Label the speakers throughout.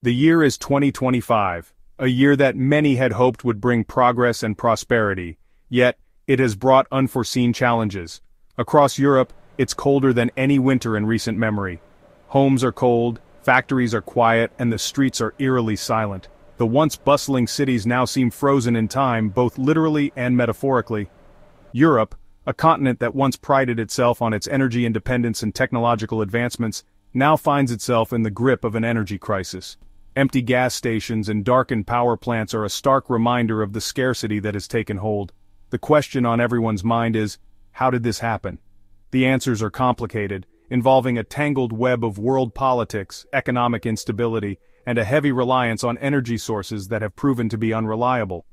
Speaker 1: The year is 2025, a year that many had hoped would bring progress and prosperity, yet, it has brought unforeseen challenges. Across Europe, it's colder than any winter in recent memory. Homes are cold, factories are quiet, and the streets are eerily silent. The once bustling cities now seem frozen in time, both literally and metaphorically. Europe, a continent that once prided itself on its energy independence and technological advancements, now finds itself in the grip of an energy crisis. Empty gas stations and darkened power plants are a stark reminder of the scarcity that has taken hold. The question on everyone's mind is, how did this happen? The answers are complicated, involving a tangled web of world politics, economic instability, and a heavy reliance on energy sources that have proven to be unreliable.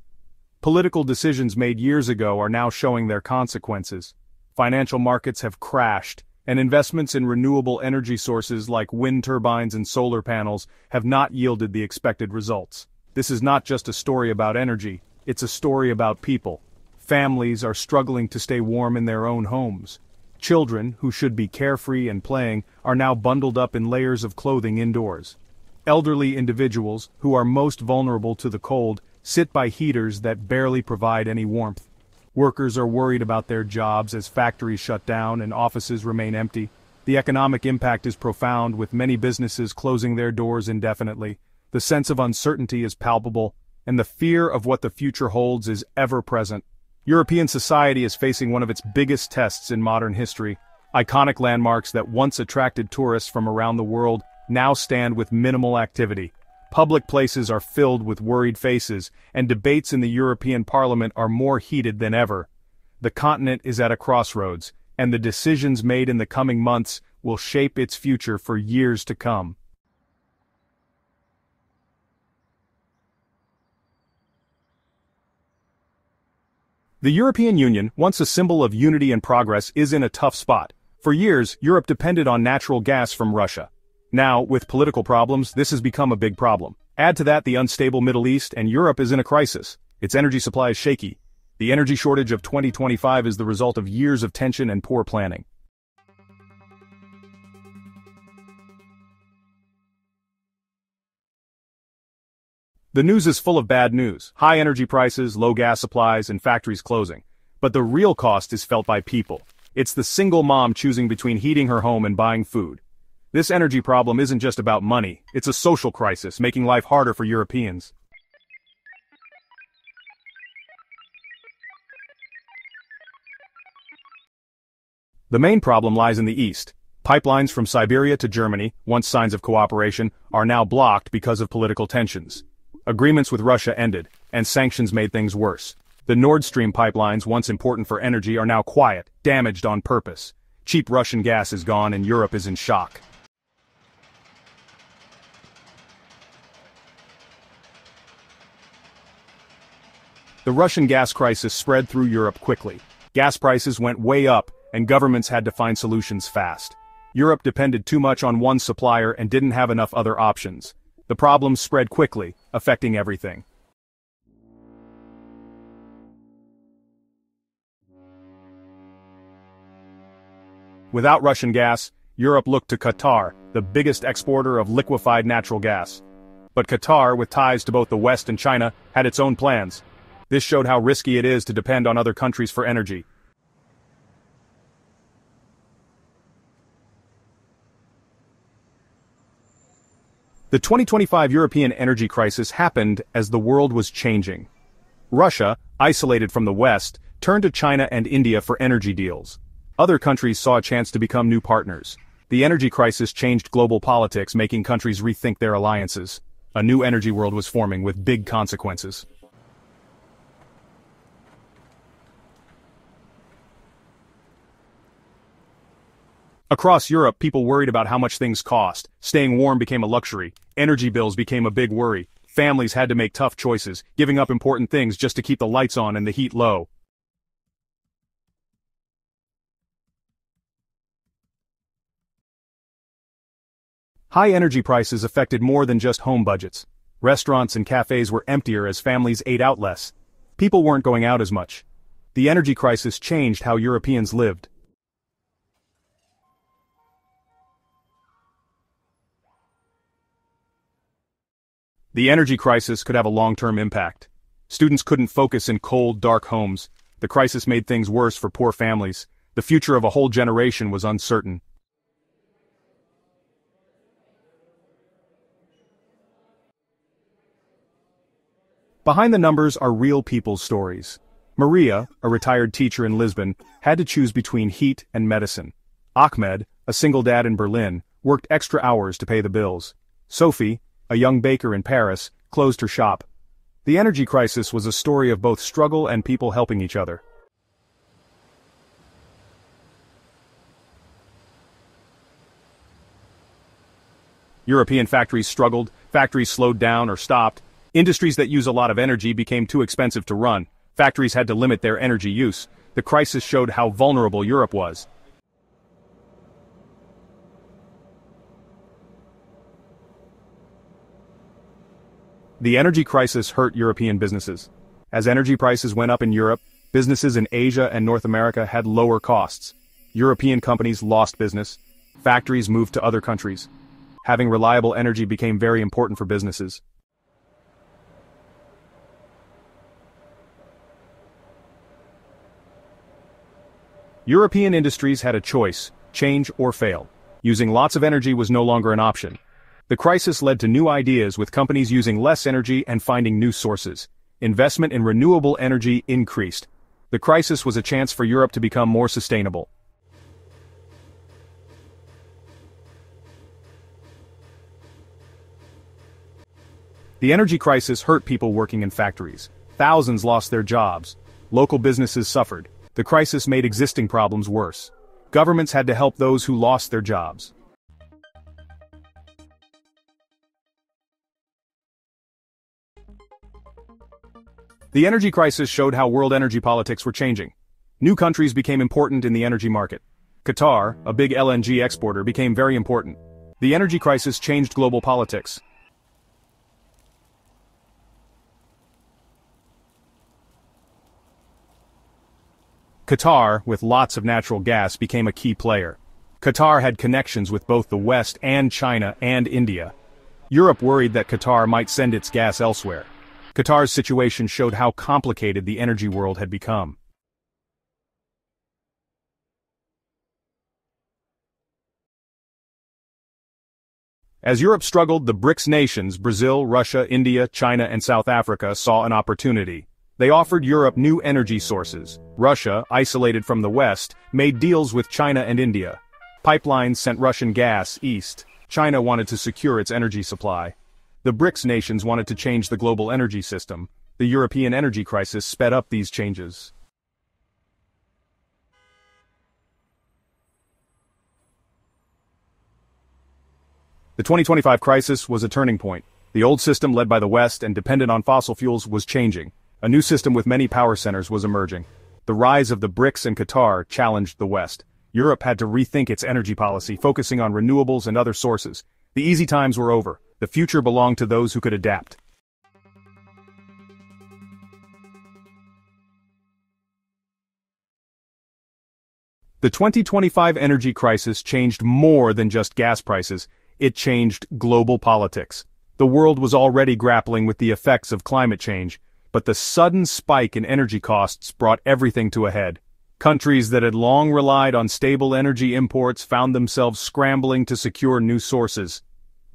Speaker 1: Political decisions made years ago are now showing their consequences. Financial markets have crashed, and investments in renewable energy sources like wind turbines and solar panels have not yielded the expected results. This is not just a story about energy, it's a story about people. Families are struggling to stay warm in their own homes. Children, who should be carefree and playing, are now bundled up in layers of clothing indoors. Elderly individuals, who are most vulnerable to the cold, sit by heaters that barely provide any warmth. Workers are worried about their jobs as factories shut down and offices remain empty. The economic impact is profound, with many businesses closing their doors indefinitely. The sense of uncertainty is palpable, and the fear of what the future holds is ever present. European society is facing one of its biggest tests in modern history. Iconic landmarks that once attracted tourists from around the world now stand with minimal activity. Public places are filled with worried faces, and debates in the European Parliament are more heated than ever. The continent is at a crossroads, and the decisions made in the coming months will shape its future for years to come. The European Union, once a symbol of unity and progress, is in a tough spot. For years, Europe depended on natural gas from Russia. Now, with political problems, this has become a big problem. Add to that the unstable Middle East, and Europe is in a crisis. Its energy supply is shaky. The energy shortage of 2025 is the result of years of tension and poor planning. The news is full of bad news: high energy prices, low gas supplies, and factories closing. But the real cost is felt by people. It's the single mom choosing between heating her home and buying food. This energy problem isn't just about money, it's a social crisis, making life harder for Europeans. The main problem lies in the east. Pipelines from Siberia to Germany, once signs of cooperation, are now blocked because of political tensions. Agreements with Russia ended, and sanctions made things worse. The Nord Stream pipelines, once important for energy, are now quiet, damaged on purpose. Cheap Russian gas is gone and Europe is in shock. The Russian gas crisis spread through Europe quickly. Gas prices went way up, and governments had to find solutions fast. Europe depended too much on one supplier and didn't have enough other options. The problems spread quickly, affecting everything. Without Russian gas, Europe looked to Qatar, the biggest exporter of liquefied natural gas. But Qatar, with ties to both the West and China, had its own plans. This showed how risky it is to depend on other countries for energy. The 2025 European energy crisis happened as the world was changing. Russia, isolated from the West, turned to China and India for energy deals. Other countries saw a chance to become new partners. The energy crisis changed global politics, making countries rethink their alliances. A new energy world was forming with big consequences. Across Europe, people worried about how much things cost. Staying warm became a luxury. Energy bills became a big worry. Families had to make tough choices, giving up important things just to keep the lights on and the heat low. High energy prices affected more than just home budgets. Restaurants and cafes were emptier as families ate out less. People weren't going out as much. The energy crisis changed how Europeans lived. The energy crisis could have a long-term impact. Students couldn't focus in cold, dark homes. The crisis made things worse for poor families. The future of a whole generation was uncertain. Behind the numbers are real people's stories. Maria, a retired teacher in Lisbon, had to choose between heat and medicine. Ahmed, a single dad in Berlin, worked extra hours to pay the bills. Sophie, a young baker in Paris, closed her shop. The energy crisis was a story of both struggle and people helping each other. European factories struggled, factories slowed down or stopped. Industries that use a lot of energy became too expensive to run. Factories had to limit their energy use. The crisis showed how vulnerable Europe was. The energy crisis hurt European businesses. As energy prices went up in Europe, businesses in Asia and North America had lower costs. European companies lost business. Factories moved to other countries. Having reliable energy became very important for businesses. European industries had a choice: change or fail. Using lots of energy was no longer an option. The crisis led to new ideas, with companies using less energy and finding new sources. Investment in renewable energy increased. The crisis was a chance for Europe to become more sustainable. The energy crisis hurt people working in factories. Thousands lost their jobs. Local businesses suffered. The crisis made existing problems worse. Governments had to help those who lost their jobs. The energy crisis showed how world energy politics were changing. New countries became important in the energy market. Qatar, a big LNG exporter, became very important. The energy crisis changed global politics. Qatar, with lots of natural gas, became a key player. Qatar had connections with both the West and China and India. Europe worried that Qatar might send its gas elsewhere. Qatar's situation showed how complicated the energy world had become. As Europe struggled, the BRICS nations, Brazil, Russia, India, China, and South Africa, saw an opportunity. They offered Europe new energy sources. Russia, isolated from the West, made deals with China and India. Pipelines sent Russian gas east. China wanted to secure its energy supply. The BRICS nations wanted to change the global energy system. The European energy crisis sped up these changes. The 2025 crisis was a turning point. The old system, led by the West and dependent on fossil fuels, was changing. A new system with many power centers was emerging. The rise of the BRICS and Qatar challenged the West. Europe had to rethink its energy policy, focusing on renewables and other sources. The easy times were over. The future belonged to those who could adapt. The 2025 energy crisis changed more than just gas prices. It changed global politics. The world was already grappling with the effects of climate change, but the sudden spike in energy costs brought everything to a head. Countries that had long relied on stable energy imports found themselves scrambling to secure new sources.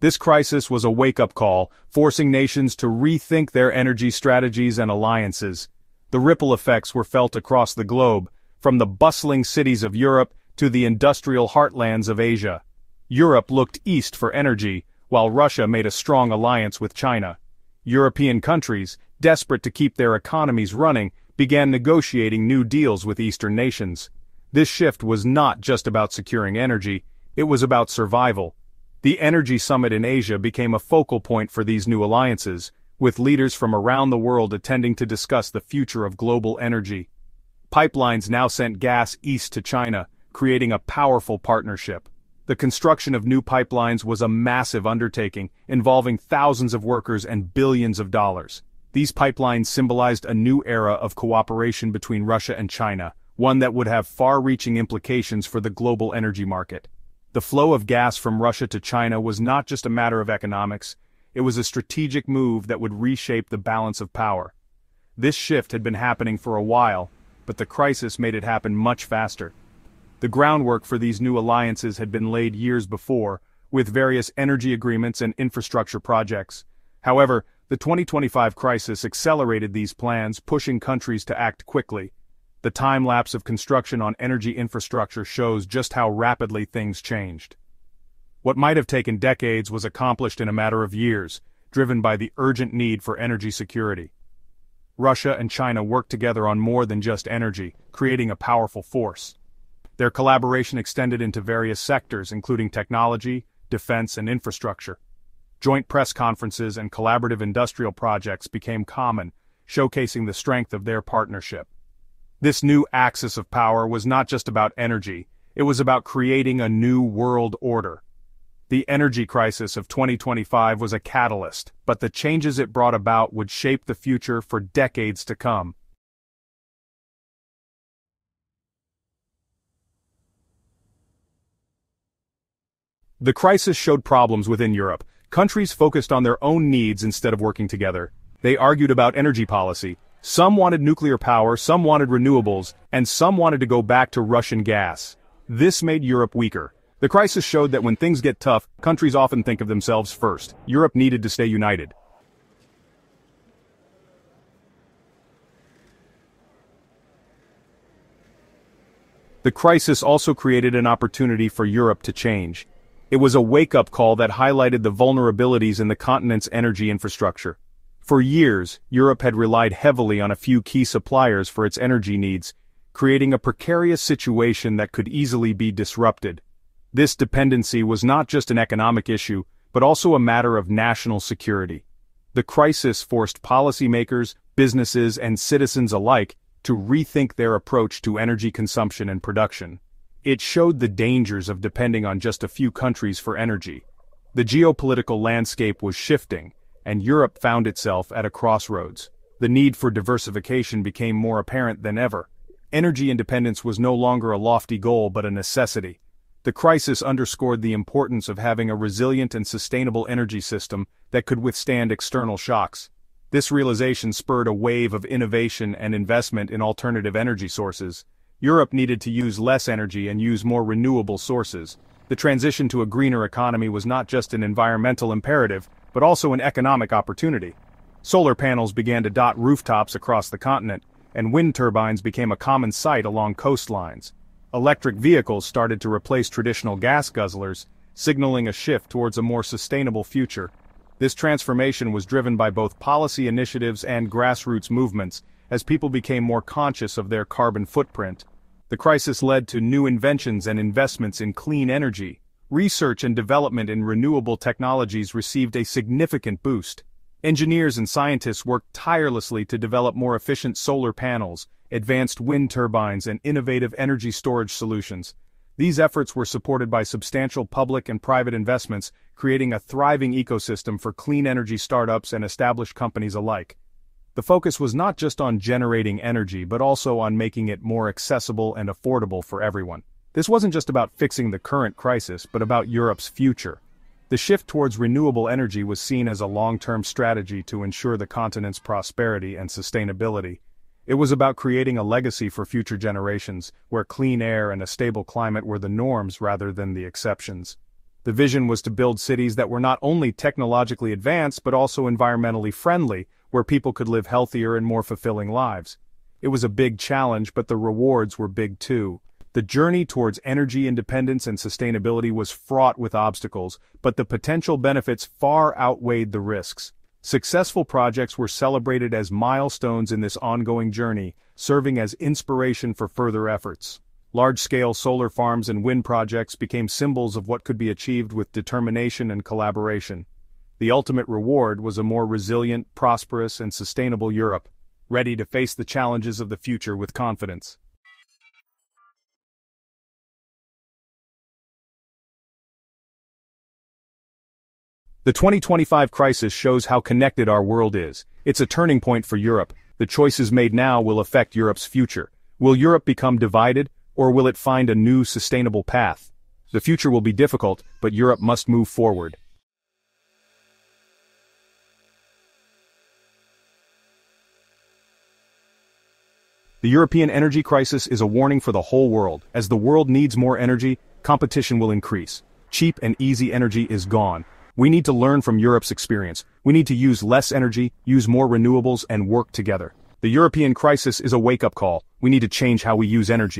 Speaker 1: This crisis was a wake-up call, forcing nations to rethink their energy strategies and alliances. The ripple effects were felt across the globe, from the bustling cities of Europe to the industrial heartlands of Asia. Europe looked east for energy, while Russia made a strong alliance with China. European countries, desperate to keep their economies running, began negotiating new deals with Eastern nations. This shift was not just about securing energy, it was about survival. The Energy Summit in Asia became a focal point for these new alliances, with leaders from around the world attending to discuss the future of global energy. Pipelines now sent gas east to China, creating a powerful partnership. The construction of new pipelines was a massive undertaking, involving thousands of workers and billions of dollars. These pipelines symbolized a new era of cooperation between Russia and China, one that would have far-reaching implications for the global energy market. The flow of gas from Russia to China was not just a matter of economics, it was a strategic move that would reshape the balance of power. This shift had been happening for a while, but the crisis made it happen much faster. The groundwork for these new alliances had been laid years before, with various energy agreements and infrastructure projects. However, the 2025 crisis accelerated these plans, pushing countries to act quickly. The time lapse of construction on energy infrastructure shows just how rapidly things changed. What might have taken decades was accomplished in a matter of years, driven by the urgent need for energy security. Russia and China worked together on more than just energy, creating a powerful force. Their collaboration extended into various sectors, including technology, defense, and infrastructure. Joint press conferences and collaborative industrial projects became common, showcasing the strength of their partnership. This new axis of power was not just about energy, it was about creating a new world order. The energy crisis of 2025 was a catalyst, but the changes it brought about would shape the future for decades to come. The crisis showed problems within Europe. Countries focused on their own needs instead of working together. They argued about energy policy. Some wanted nuclear power, some wanted renewables, and some wanted to go back to Russian gas. This made Europe weaker. The crisis showed that when things get tough, countries often think of themselves first. Europe needed to stay united. The crisis also created an opportunity for Europe to change. It was a wake-up call that highlighted the vulnerabilities in the continent's energy infrastructure. For years, Europe had relied heavily on a few key suppliers for its energy needs, creating a precarious situation that could easily be disrupted. This dependency was not just an economic issue, but also a matter of national security. The crisis forced policymakers, businesses, and citizens alike to rethink their approach to energy consumption and production. It showed the dangers of depending on just a few countries for energy. The geopolitical landscape was shifting, and Europe found itself at a crossroads. The need for diversification became more apparent than ever. Energy independence was no longer a lofty goal but a necessity. The crisis underscored the importance of having a resilient and sustainable energy system that could withstand external shocks. This realization spurred a wave of innovation and investment in alternative energy sources. Europe needed to use less energy and use more renewable sources. The transition to a greener economy was not just an environmental imperative, but also an economic opportunity. Solar panels began to dot rooftops across the continent, and wind turbines became a common sight along coastlines. Electric vehicles started to replace traditional gas guzzlers, signaling a shift towards a more sustainable future. This transformation was driven by both policy initiatives and grassroots movements, as people became more conscious of their carbon footprint. The crisis led to new inventions and investments in clean energy. Research and development in renewable technologies received a significant boost. Engineers and scientists worked tirelessly to develop more efficient solar panels, advanced wind turbines, and innovative energy storage solutions. These efforts were supported by substantial public and private investments, creating a thriving ecosystem for clean energy startups and established companies alike. The focus was not just on generating energy but also on making it more accessible and affordable for everyone. This wasn't just about fixing the current crisis but about Europe's future. The shift towards renewable energy was seen as a long-term strategy to ensure the continent's prosperity and sustainability. It was about creating a legacy for future generations, where clean air and a stable climate were the norms rather than the exceptions. The vision was to build cities that were not only technologically advanced but also environmentally friendly, where people could live healthier and more fulfilling lives. It was a big challenge, but the rewards were big too. The journey towards energy independence and sustainability was fraught with obstacles, but the potential benefits far outweighed the risks. Successful projects were celebrated as milestones in this ongoing journey, serving as inspiration for further efforts. Large-scale solar farms and wind projects became symbols of what could be achieved with determination and collaboration. The ultimate reward was a more resilient, prosperous, and sustainable Europe, ready to face the challenges of the future with confidence. The 2025 crisis shows how connected our world is. It's a turning point for Europe. The choices made now will affect Europe's future. Will Europe become divided, or will it find a new sustainable path? The future will be difficult, but Europe must move forward. The European energy crisis is a warning for the whole world. As the world needs more energy, competition will increase. Cheap and easy energy is gone. We need to learn from Europe's experience. We need to use less energy, use more renewables, and work together. The European crisis is a wake-up call. We need to change how we use energy.